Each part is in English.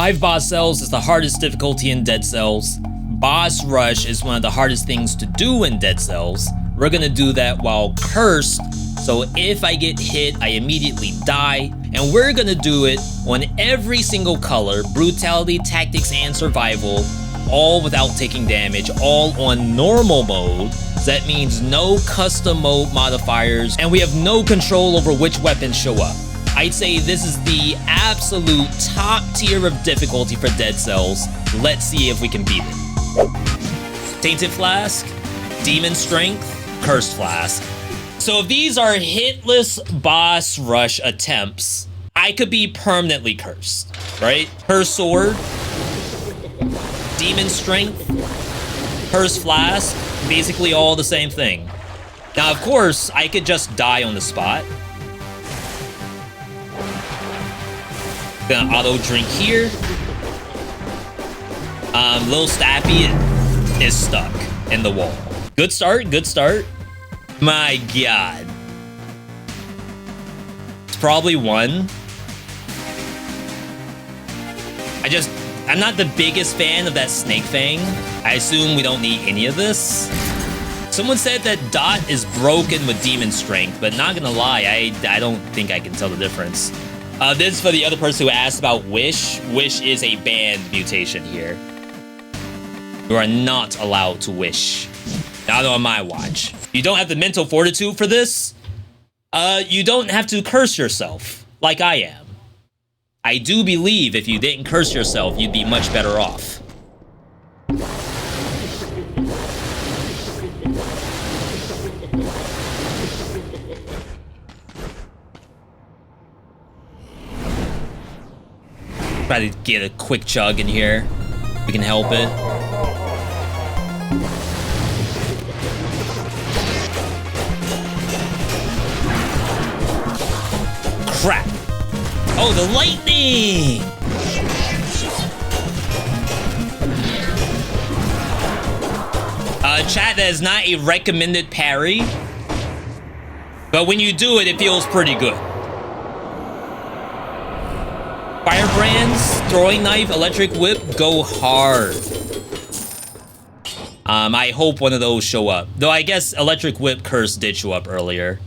5 boss cells is the hardest difficulty in Dead Cells. Boss rush is one of the hardest things to do in Dead Cells. We're gonna do that while cursed, so if I get hit, I immediately die. And we're gonna do it on every single color, Brutality, Tactics, and Survival, all without taking damage, all on normal mode. So that means no custom mode modifiers, and we have no control over which weapons show up. I'd say this is the absolute top tier of difficulty for Dead Cells. Let's see if we can beat it. Tainted Flask, Demon Strength, Cursed Flask. So if these are hitless boss rush attempts, I could be permanently cursed, right? Cursed Sword, Demon Strength, Cursed Flask, basically all the same thing. Now, of course, I could just die on the spot. Gonna auto drink here. Little Stappy is stuck in the wall. Good start, good start. My God. It's probably one. I'm not the biggest fan of that Snake Fang. I assume we don't need any of this. Someone said that Dot is broken with Demon Strength, but not gonna lie, I don't think I can tell the difference. This is for the other person who asked about Wish. Wish is a banned mutation here. You are not allowed to wish. Not on my watch. You don't have the mental fortitude for this. You don't have to curse yourself, like I am. I do believe if you didn't curse yourself, you'd be much better off. Try to get a quick chug in here. We can help it. Crap. Oh, the lightning! Chat, that is not a recommended parry. But when you do it, it feels pretty good. Firebrands, throwing knife, electric whip, go hard. I hope one of those show up. Though I guess electric whip curse did show up earlier.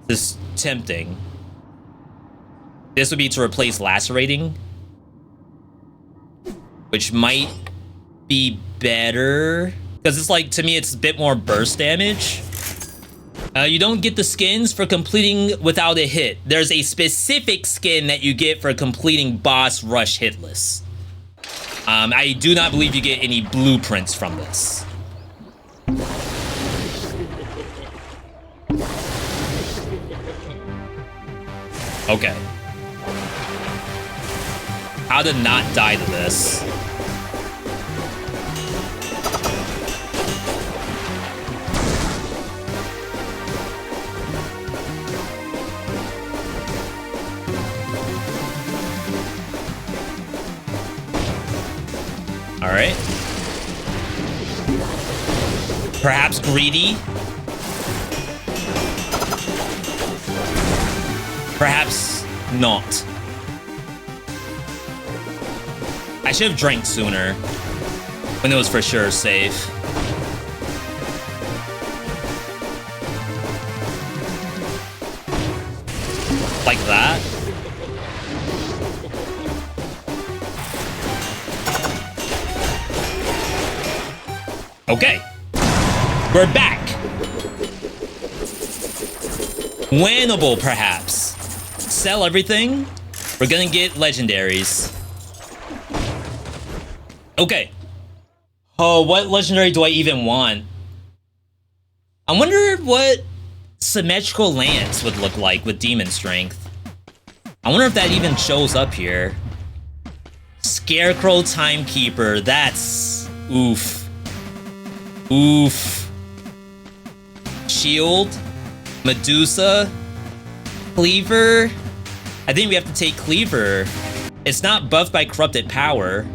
This is tempting. This would be to replace lacerating, which might be better because it's like, to me, it's a bit more burst damage. You don't get the skins for completing without a hit. There's a specific skin that you get for completing boss rush hitless. I do not believe you get any blueprints from this. Okay. How to not die to this? All right. Perhaps greedy. Perhaps not. I should have drank sooner when it was for sure safe. Like that. Okay. We're back. Winnable, perhaps. Sell everything. We're gonna get legendaries. Okay. Oh, what legendary do I even want? I wonder what symmetrical lance would look like with demon strength. I wonder if that even shows up here. Scarecrow Timekeeper. That's oof. Oof. Shield. Medusa. Cleaver. I think we have to take Cleaver. It's not buffed by corrupted power.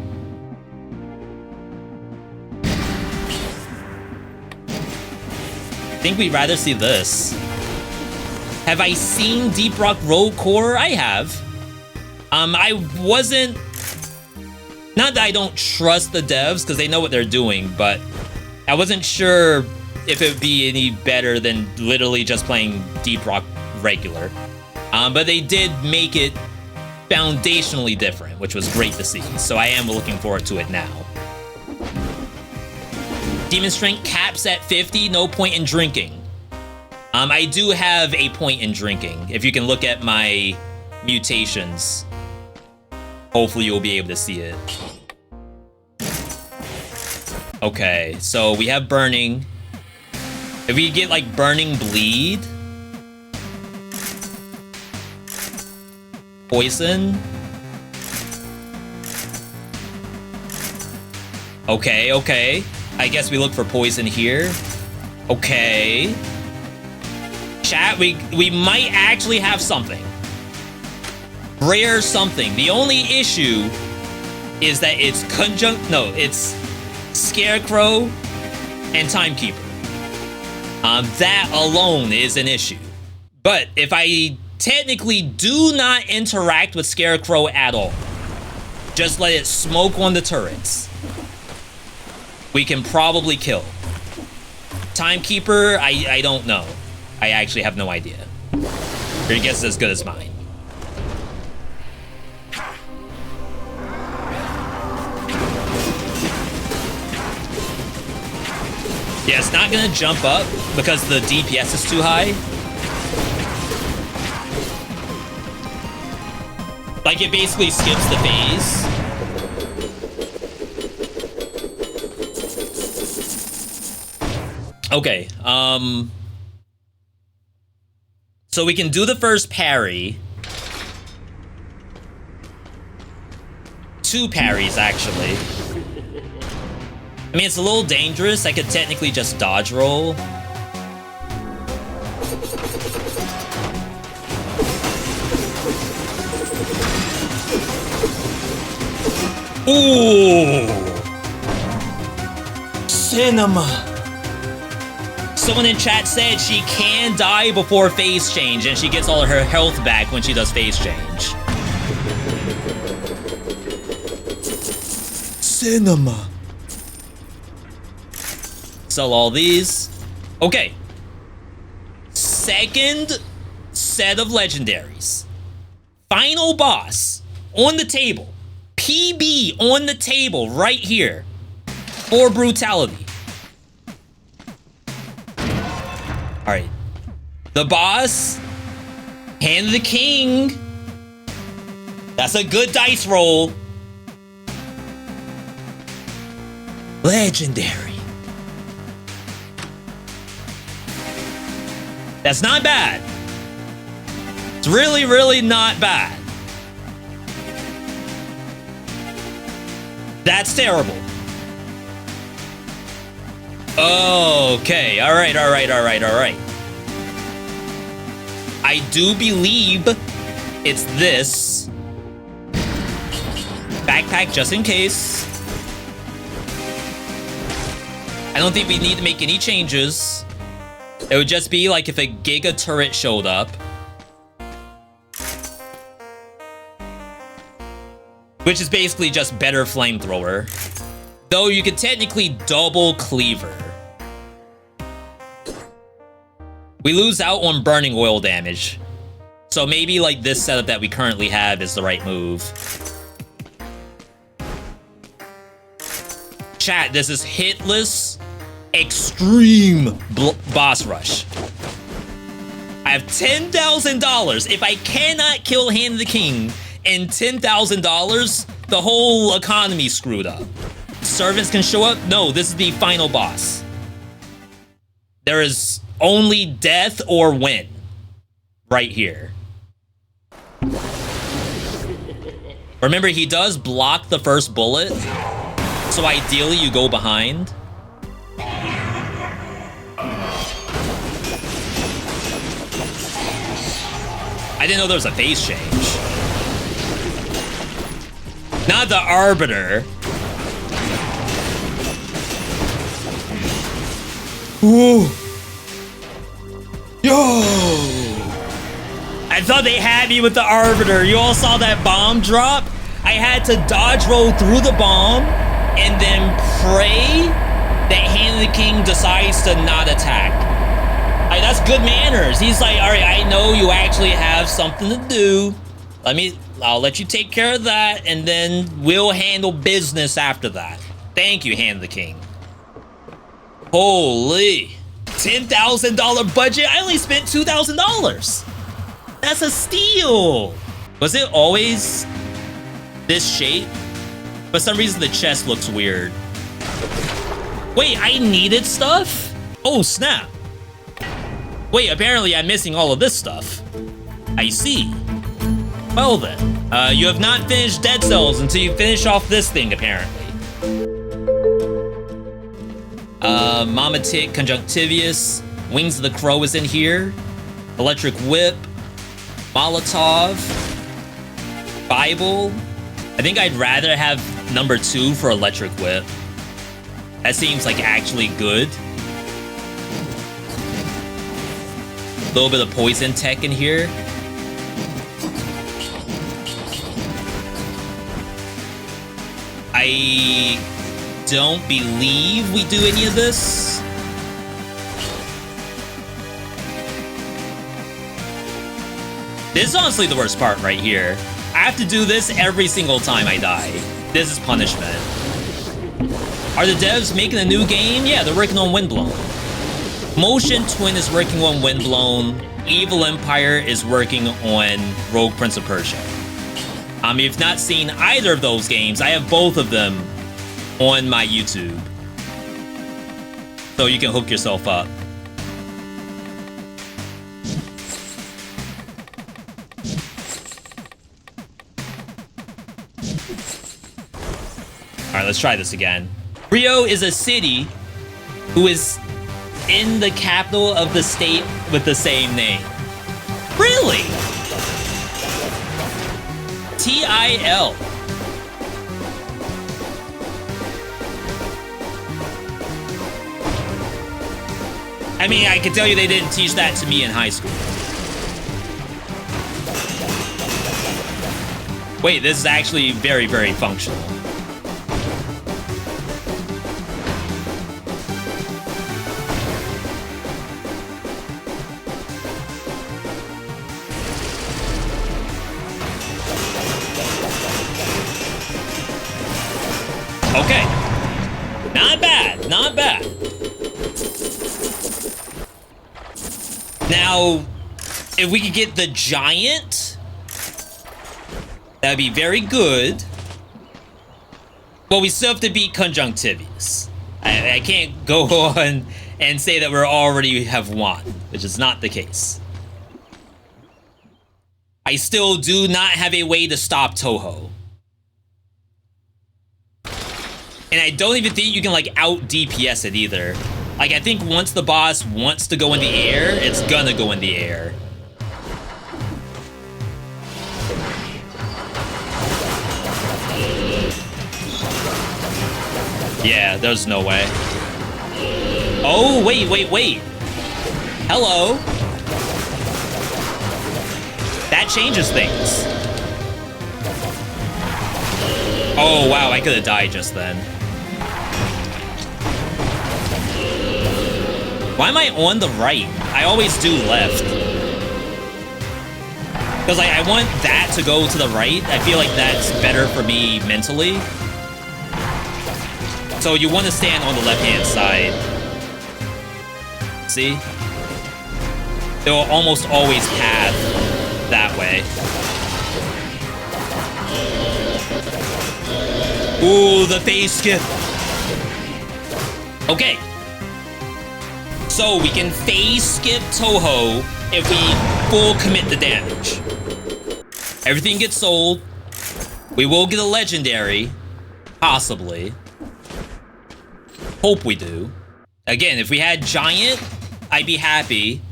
I think we'd rather see this. Have I seen Deep Rock Road Core? I have. I wasn't Not that I don't trust the devs, because they know what they're doing, but I wasn't sure if it would be any better than literally just playing Deep Rock regular. But they did make it foundationally different, which was great to see. So I am looking forward to it now. Demon Strength caps at 50, no point in drinking. I do have a point in drinking. If you can look at my mutations, hopefully you'll be able to see it. Okay, so we have burning. If we get like burning bleed, poison. Okay, okay. I guess we look for poison here. Okay. Chat, we might actually have something. Rare something. The only issue is that it's it's Scarecrow and Timekeeper. That alone is an issue. But if I technically do not interact with Scarecrow at all, just let it smoke on the turrets, we can probably kill. Timekeeper, I don't know. I actually have no idea. Your guess is as good as mine. Yeah, it's not gonna jump up because the DPS is too high. Like, it basically skips the phase. Okay, so we can do the first parry. 2 parries, actually. I mean, it's a little dangerous. I could technically just dodge roll. Ooh! Cinema! Someone in chat said she can die before phase change, and she gets all of her health back when she does phase change. Cinema! Sell all these. Okay. Second set of legendaries. Final boss on the table. PB on the table right here for Brutality. All right. The boss, Hand of the King. That's a good dice roll. Legendary. That's not bad. It's really, really not bad. That's terrible. Okay, all right. I do believe it's this. Backpack just in case. I don't think we need to make any changes. It would just be like if a Giga turret showed up. Which is basically just better flamethrower. Though you could technically double cleaver. We lose out on burning oil damage. So maybe like this setup that we currently have is the right move. Chat, this is hitless extreme boss rush. I have $10,000. If I cannot kill Hand of the King and $10,000, the whole economy screwed up. Servants can show up? No, this is the final boss. There is only death or win right here. Remember, he does block the first bullet, so ideally you go behind. I didn't know there was a phase change. Not the Arbiter. Ooh. Yo! I thought they had me with the Arbiter. You all saw that bomb drop? I had to dodge roll through the bomb and then pray that Hand of the King decides to not attack. Like, that's good manners. He's like, all right, I know you actually have something to do. I'll let you take care of that, and then we'll handle business after that. Thank you, Hand of the King. Holy. $10,000 budget? I only spent $2,000. That's a steal. Was it always this shape? For some reason, the chest looks weird. Wait, I needed stuff? Oh, snap. Wait, apparently I'm missing all of this stuff. I see. Well then, you have not finished Dead Cells until you finish off this thing, apparently. Mama Tick, Conjunctivius, Wings of the Crow is in here. Electric Whip, Molotov, Bible. I think I'd rather have number 2 for Electric Whip. That seems like actually good. A little bit of poison tech in here. I don't believe we do any of this. This is honestly the worst part right here. I have to do this every single time I die. This is punishment. Are the devs making a new game? Yeah, they're working on Windblown. Motion Twin is working on Windblown. Evil Empire is working on Rogue Prince of Persia. If you've not seen either of those games, I have both of them on my YouTube. So you can hook yourself up. Alright, let's try this again. Rio is a city who is in the capital of the state with the same name. Really? T-I-L. I mean, I can tell you they didn't teach that to me in high school. Wait, this is actually very, very functional. Okay. Not bad, not bad. Now, if we could get the giant, that'd be very good. But we still have to beat Conjunctivius. I can't go on and say that we're already have won, which is not the case. I still do not have a way to stop Toho. And I don't even think you can, like, out-DPS it either. Like, I think once the boss wants to go in the air, it's gonna go in the air. Yeah, there's no way. Oh, wait. Hello. That changes things. Oh, wow, I could have died just then. Why am I on the right? I always do left. Because like, I want that to go to the right. I feel like that's better for me mentally. So you want to stand on the left-hand side. See? They will almost always path that way. Ooh, the phase skip. Okay. So we can phase skip Toho if we full commit the damage. Everything gets sold. We will get a legendary. Possibly. Hope we do. Again, if we had Giant, I'd be happy.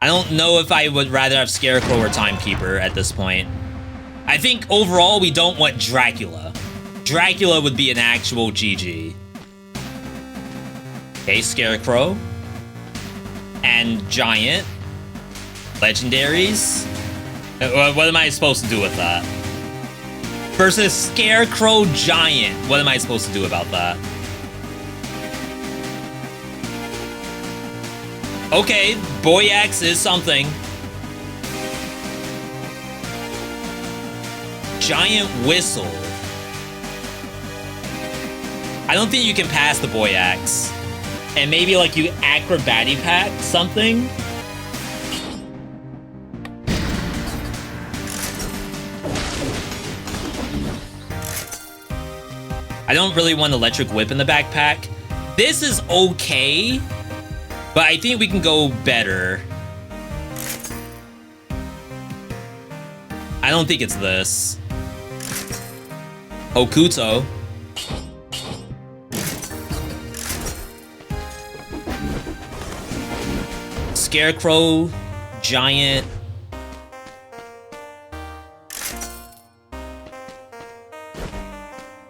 I don't know if I would rather have Scarecrow or Timekeeper at this point. I think overall we don't want Dracula. Dracula would be an actual GG. Okay, Scarecrow. And Giant. Legendaries. What am I supposed to do with that? versus Scarecrow Giant. What am I supposed to do about that? Okay, Boyax is something. Giant Whistle. I don't think you can pass the Boyax. And maybe like you acrobatic pack something. I don't really want Electric Whip in the backpack. This is okay, but I think we can go better. I don't think it's this. Hokuto. Scarecrow, Giant.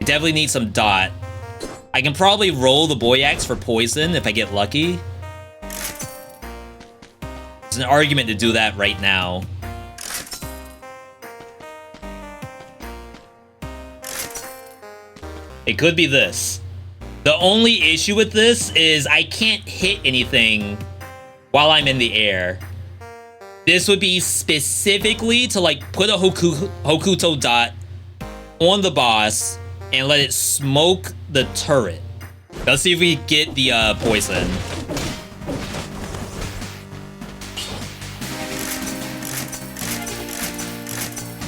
I definitely need some dot. I can probably roll the Boyax for poison if I get lucky. There's an argument to do that right now. It could be this. The only issue with this is I can't hit anything while I'm in the air. This would be specifically to like put a Hokuto dot on the boss and let it smoke the turret. Let's see if we get the poison.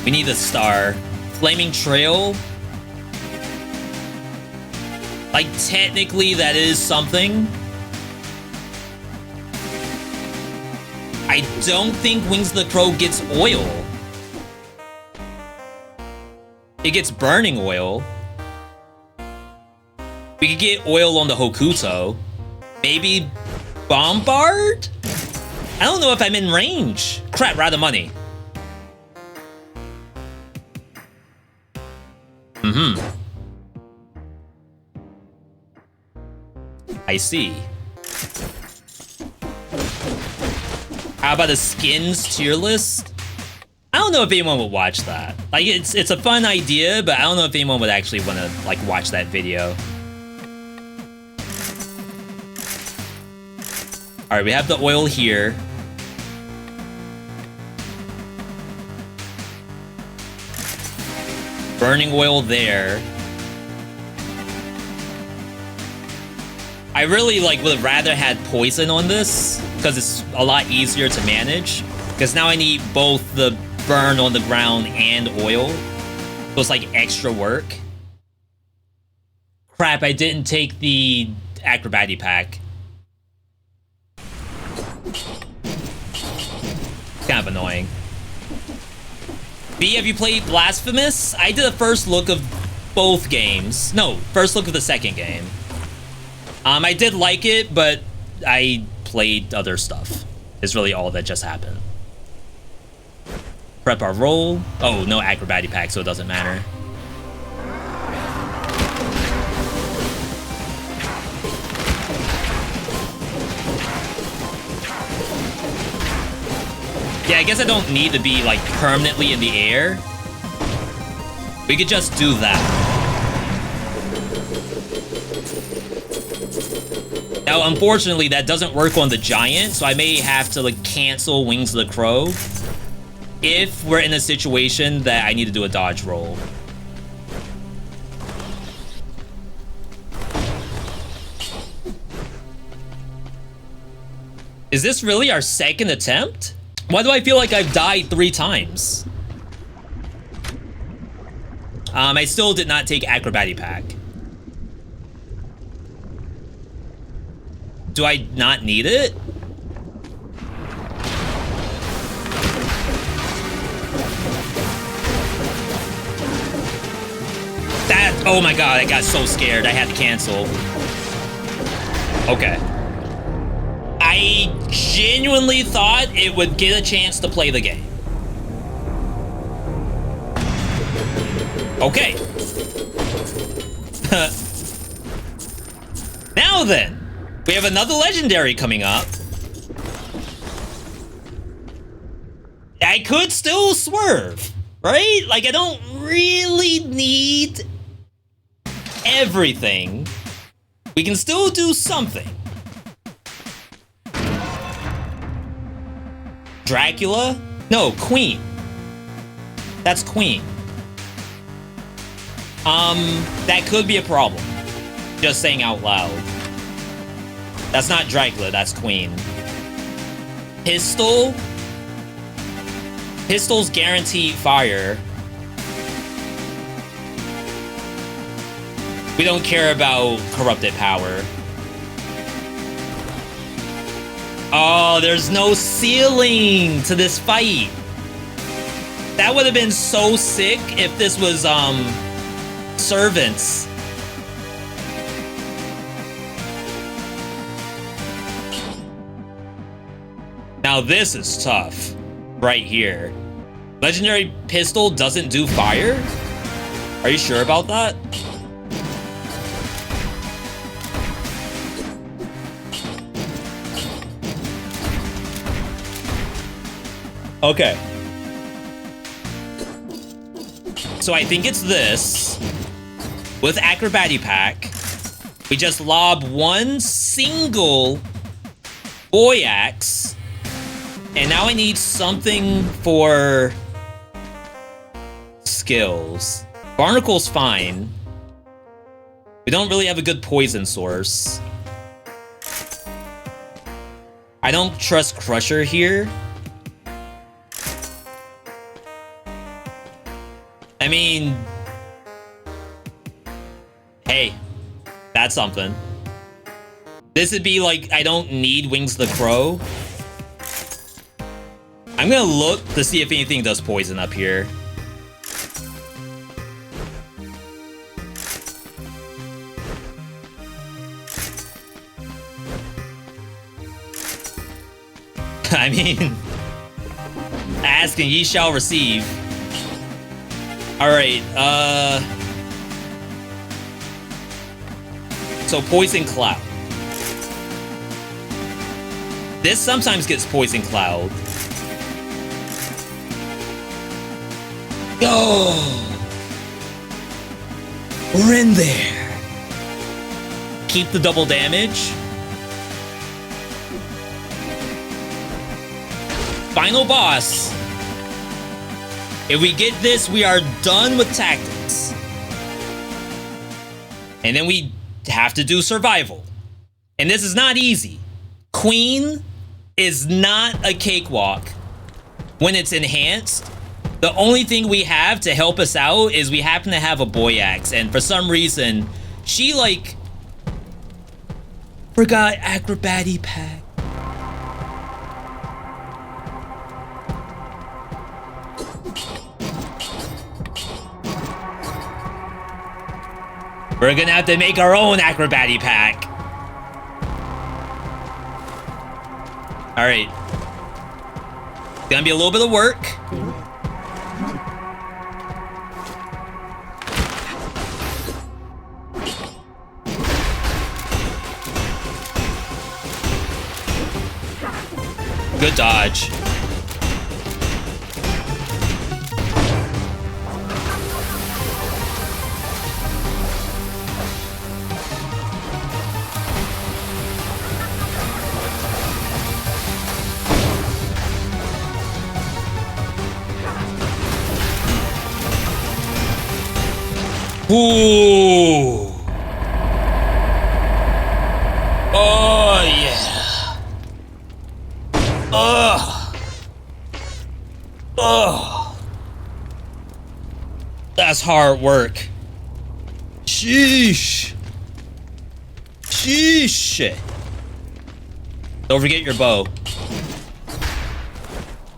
We need a star. Flaming Trail. Like technically that is something. I don't think Wings of the Crow gets oil. It gets burning oil. We could get oil on the Hokuto. Maybe Bombard? I don't know if I'm in range. Crap, we're out of money. I see. How about a skins tier list? I don't know if anyone would watch that. Like, it's a fun idea, but I don't know if anyone would actually want to like watch that video. All right, we have the oil here. Burning oil there. I really like would have rather had poison on this because it's a lot easier to manage. Because now I need both the burn on the ground and oil. So it's like extra work. Crap, I didn't take the acrobatic pack. Kind of annoying. B, have you played Blasphemous? I did a first look of both games. No, first look of the second game. I did like it, but I played other stuff. Is really all that just happened. Prep our roll. Oh, no acrobatic pack, so it doesn't matter. Yeah, I guess I don't need to be like permanently in the air. We could just do that. Now, unfortunately, that doesn't work on the Giant, so I may have to like cancel Wings of the Crow if we're in a situation that I need to do a dodge roll. Is this really our second attempt? Why do I feel like I've died 3 times? I still did not take acrobatic pack. Do I not need it? That, oh my god, I got so scared. I had to cancel. Okay. I genuinely thought it would get a chance to play the game. Okay. Now then. We have another legendary coming up. I could still swerve. Right? Like, I don't really need everything. We can still do something. Dracula? No, Queen. That's Queen. That could be a problem. Just saying out loud. That's not Dracula, that's Queen. Pistol? Pistol's guaranteed fire. We don't care about corrupted power. Oh, there's no ceiling to this fight. That would have been so sick if this was, servants. Now this is tough. Right here. Legendary pistol doesn't do fire? Are you sure about that? Okay. So I think it's this. With Acrobatic Pack, we just lob one single boy axe. And now I need something for skills. Barnacle's fine. We don't really have a good poison source. I don't trust Crusher here. I mean, hey, that's something. This would be like, I don't need Wings the Crow. I'm gonna look to see if anything does poison up here. I mean, ask and ye shall receive. Alright, so Poison Cloud. This sometimes gets Poison Cloud. Yo! We're in there. Keep the double damage. Final boss. If we get this, we are done with tactics. And then we have to do survival. And this is not easy. Queen is not a cakewalk when it's enhanced. The only thing we have to help us out is we happen to have a boy axe, and for some reason, she, like, forgot Acrobatic Pack. We're gonna have to make our own Acrobatic Pack. Alright. Gonna be a little bit of work. Good dodge. Ooh. Oh, yeah. Ugh. Ugh. That's hard work. Sheesh. Sheesh. Don't forget your bow.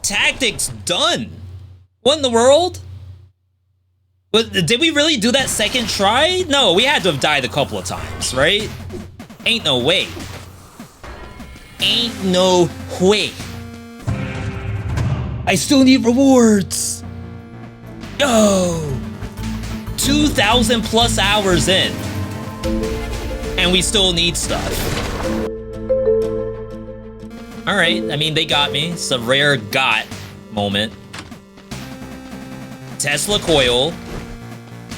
Tactics done. What in the world? But did we really do that second try? No, we had to have died a couple of times, right? Ain't no way. Ain't no way. I still need rewards. Yo. 2,000 plus hours in. And we still need stuff. Alright, I mean, they got me. It's a rare got moment. Tesla coil.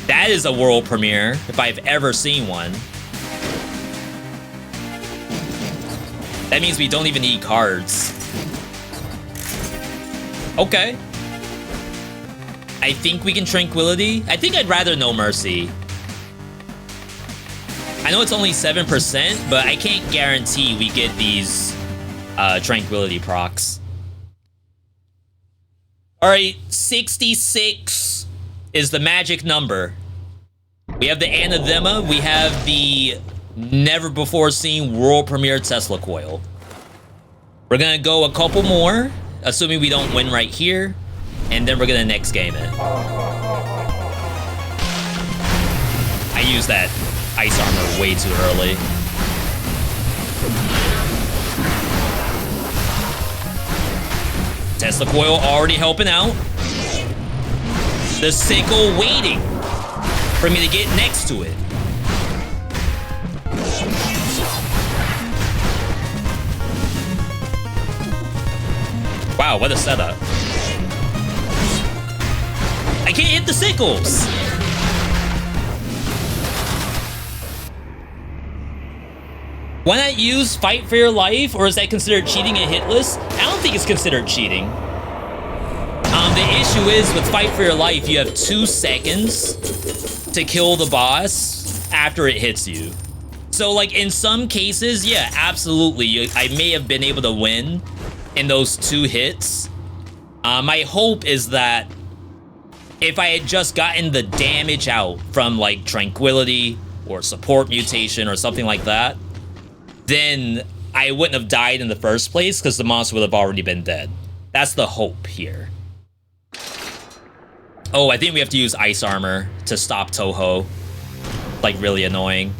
That is a world premiere, if I've ever seen one. That means we don't even need cards. Okay. I think we can Tranquility. I think I'd rather No Mercy. I know it's only 7%, but I can't guarantee we get these Tranquility procs. Alright, 66 is the magic number. We have the Anathema, we have the never before seen world premiere Tesla coil. We're gonna go a couple more, assuming we don't win right here, and then we're gonna next game it. I used that ice armor way too early. Tesla coil already helping out. The sickle waiting for me to get next to it. Wow, what a setup. I can't hit the sickles. Why not use Fight for Your Life, or is that considered cheating and hitless? I don't think it's considered cheating. The issue is with Fight for Your Life, you have 2 seconds to kill the boss after it hits you. So like in some cases, yeah, absolutely, I may have been able to win in those 2 hits. My hope is that if I had just gotten the damage out from like Tranquility or Support Mutation or something like that, then I wouldn't have died in the first place because the monster would have already been dead. That's the hope here. Oh, I think we have to use Ice Armor to stop Toho. Like, really annoying.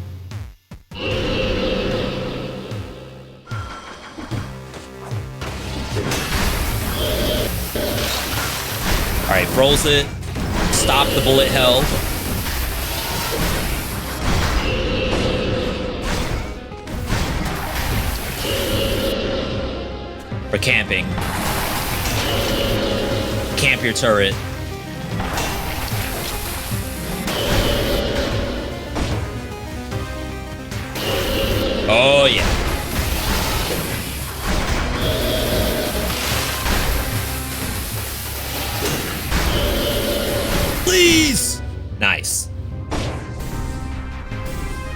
Alright, froze it. Stop the bullet hell. We're camping. Camp your turret. Oh, yeah. Please! Nice.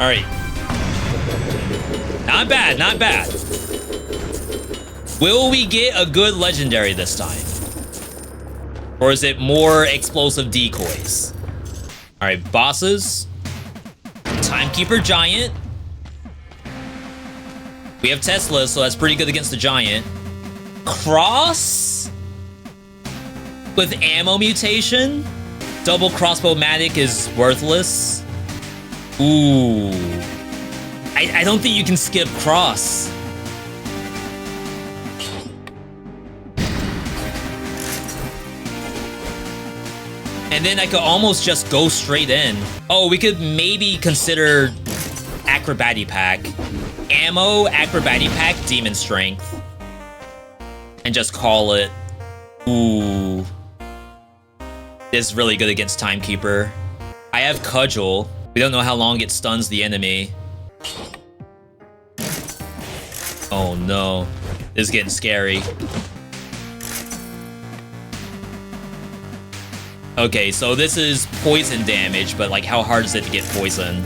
All right. Not bad, not bad. Will we get a good legendary this time? Or is it more explosive decoys? All right, bosses. Timekeeper Giant. We have Tesla, so that's pretty good against the Giant. Cross? With ammo mutation? Double crossbow-matic is worthless. Ooh. I don't think you can skip Cross. And then I could almost just go straight in. Oh, we could maybe consider Acrobatic Pack. Ammo, Acrobatic Pack, Demon Strength. And just call it. Ooh. This is really good against Timekeeper. I have Cudgel. We don't know how long it stuns the enemy. Oh no. This is getting scary. Okay, so this is poison damage, but like how hard is it to get poison?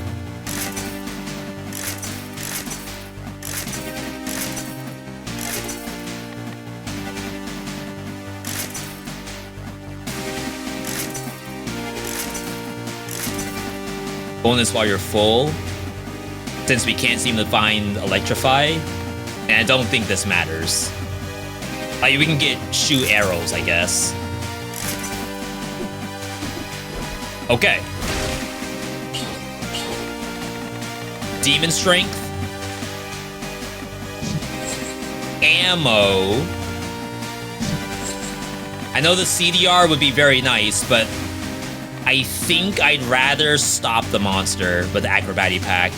Bonus while you're full, since we can't seem to find Electrify, and I don't think this matters. Like, we can get shoot arrows, I guess. Okay. Demon Strength. Ammo. I know the CDR would be very nice, but I think I'd rather stop the monster with the Acrobatic Pack.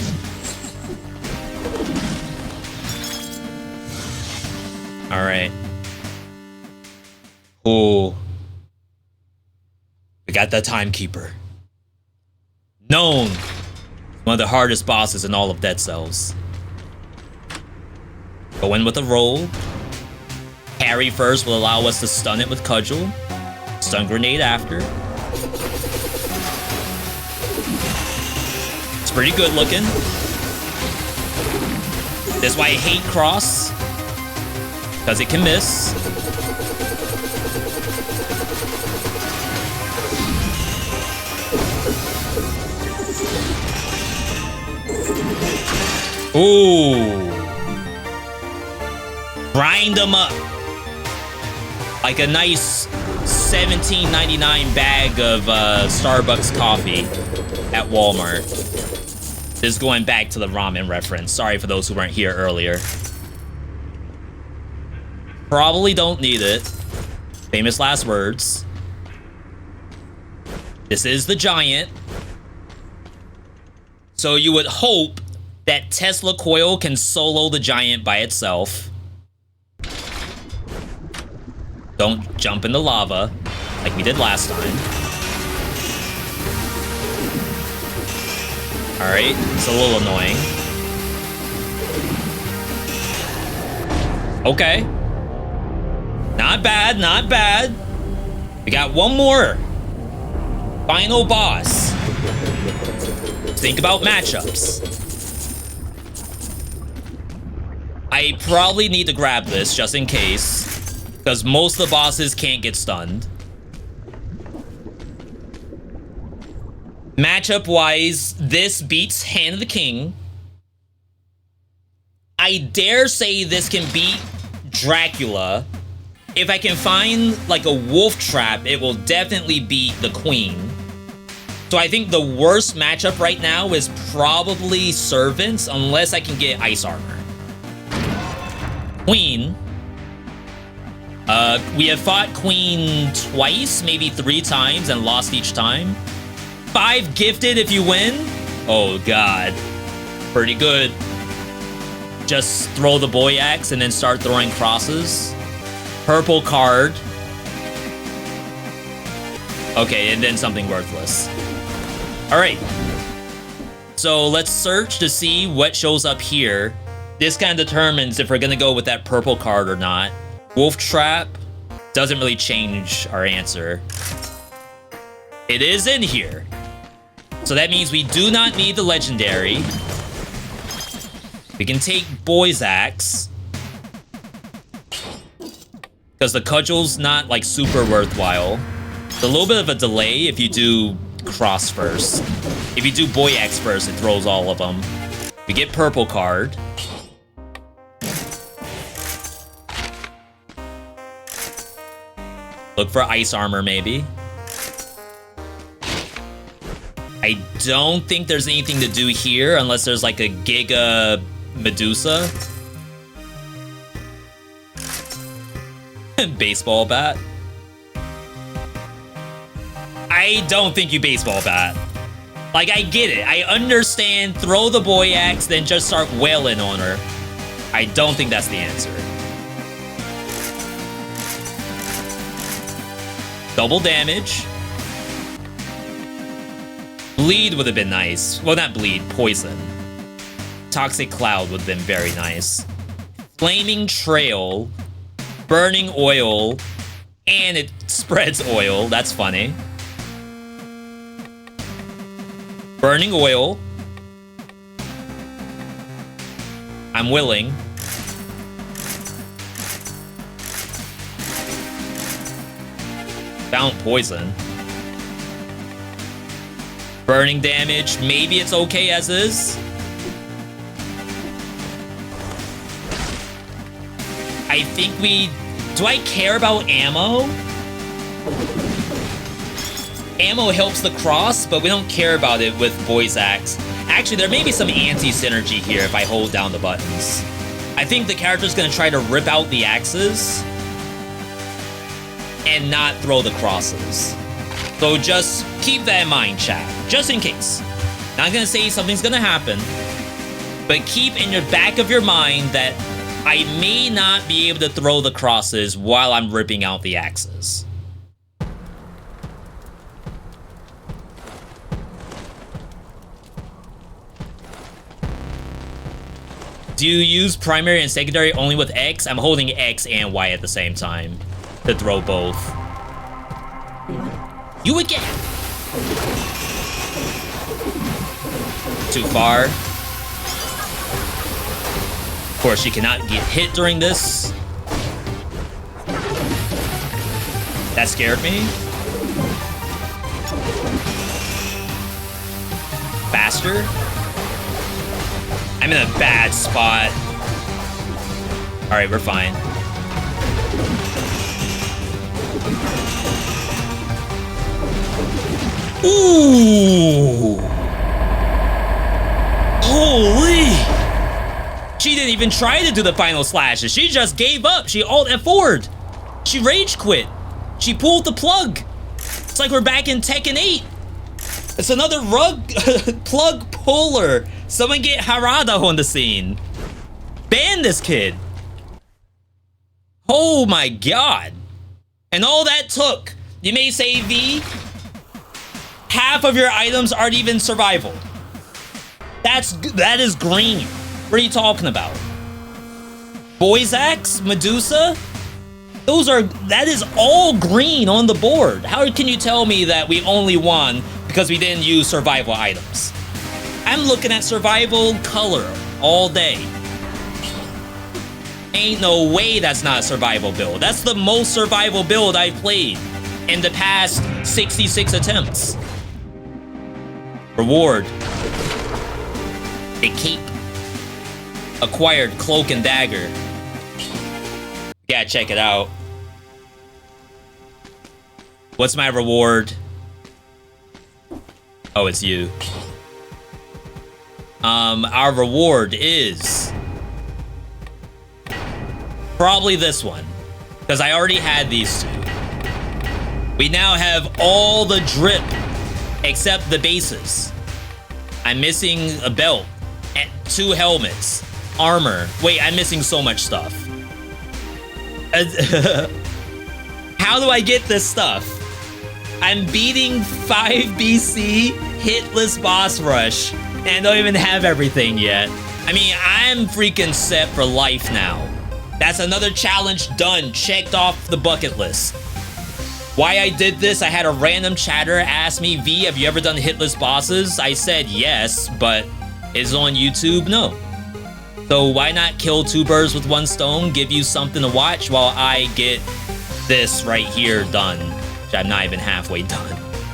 Alright. Ooh. We got the Timekeeper. Known. One of the hardest bosses in all of Dead Cells. Go in with a roll. Parry first will allow us to stun it with Cudgel. Stun grenade after. It's pretty good looking. That's why I hate cross. Because it can miss. Ooh. Grind them up. Like a nice $17.99 bag of Starbucks coffee at Walmart. This is going back to the ramen reference. Sorry for those who weren't here earlier. Probably don't need it. Famous last words. This is the giant. So you would hope that Tesla Coil can solo the giant by itself. Don't jump in the lava like we did last time. Alright, it's a little annoying. Okay. Not bad, not bad. We got one more. Final boss. Think about matchups. I probably need to grab this just in case, because most of the bosses can't get stunned. Matchup-wise, this beats Hand of the King. I dare say this can beat Dracula. If I can find, like, a wolf trap, it will definitely beat the Queen. So I think the worst matchup right now is probably Servants, unless I can get Ice Armor. Queen. We have fought Queen twice, maybe 3 times, and lost each time. 5 gifted if you win. Oh, God. Pretty good. Just throw the boy axe and then start throwing crosses. Purple card. Okay, and then something worthless. All right. So let's search to see what shows up here. This kind of determines if we're going to go with that purple card or not. Wolf Trap doesn't really change our answer. It is in here. So that means we do not need the legendary. We can take Boy's Axe. Because the Cudgel's not, like, super worthwhile. It's a little bit of a delay if you do Cross first. If you do Boy Axe first, it throws all of them. We get purple card. Look for Ice Armor, maybe. I don't think there's anything to do here unless there's like a Giga Medusa. Baseball bat. I don't think you baseball bat. Like, I get it. I understand. Throw the boy axe, then just start wailing on her. I don't think that's the answer. Double damage. Bleed would have been nice. Well, not bleed, poison. Toxic Cloud would have been very nice. Flaming Trail. Burning Oil. And it spreads oil. That's funny. Burning Oil. I'm willing. Found poison. Burning damage. Maybe it's okay as is. I think we... Do I care about ammo? Ammo helps the cross, but we don't care about it with Boy's Axe. Actually, there may be some anti-synergy here if I hold down the buttons. I think the character's gonna try to rip out the axes and not throw the crosses. So just keep that in mind, chat. Just in case. Not gonna say something's gonna happen, but keep in your back of your mind that I may not be able to throw the crosses while I'm ripping out the axes. Do you use primary and secondary only with X? I'm holding X and Y at the same time to throw both. You again! Too far. Of course, she cannot get hit during this. That scared me. Faster. I'm in a bad spot. All right, we're fine. Ooh! Holy! She didn't even try to do the final slashes. She just gave up. She alt F4'd. She rage quit. She pulled the plug. It's like we're back in Tekken 8. It's another rug plug puller. Someone get Harada on the scene. Ban this kid. Oh my god. And all that took, you may say, V, half of your items aren't even survival. That is green. What are you talking about? Boy's Axe, Medusa? That is all green on the board. How can you tell me that we only won because we didn't use survival items? I'm looking at survival color all day. Ain't no way that's not a survival build. That's the most survival build I've played in the past 66 attempts. Reward. A cape. Acquired cloak and dagger. Yeah, check it out. What's my reward? Oh, it's you. Our reward is probably this one, because I already had these two. We now have all the drip except the bases. I'm missing a belt, 2 helmets, armor. Wait, I'm missing so much stuff. How do I get this stuff? I'm beating 5 BC hitless boss rush and don't even have everything yet. I mean, I'm freaking set for life now. That's another challenge done, checked off the bucket list. Why I did this, I had a random chatter ask me, V, have you ever done hitless bosses? I said yes, but is it on YouTube? No. So why not kill 2 birds with 1 stone, give you something to watch while I get this right here done, which I'm not even halfway done.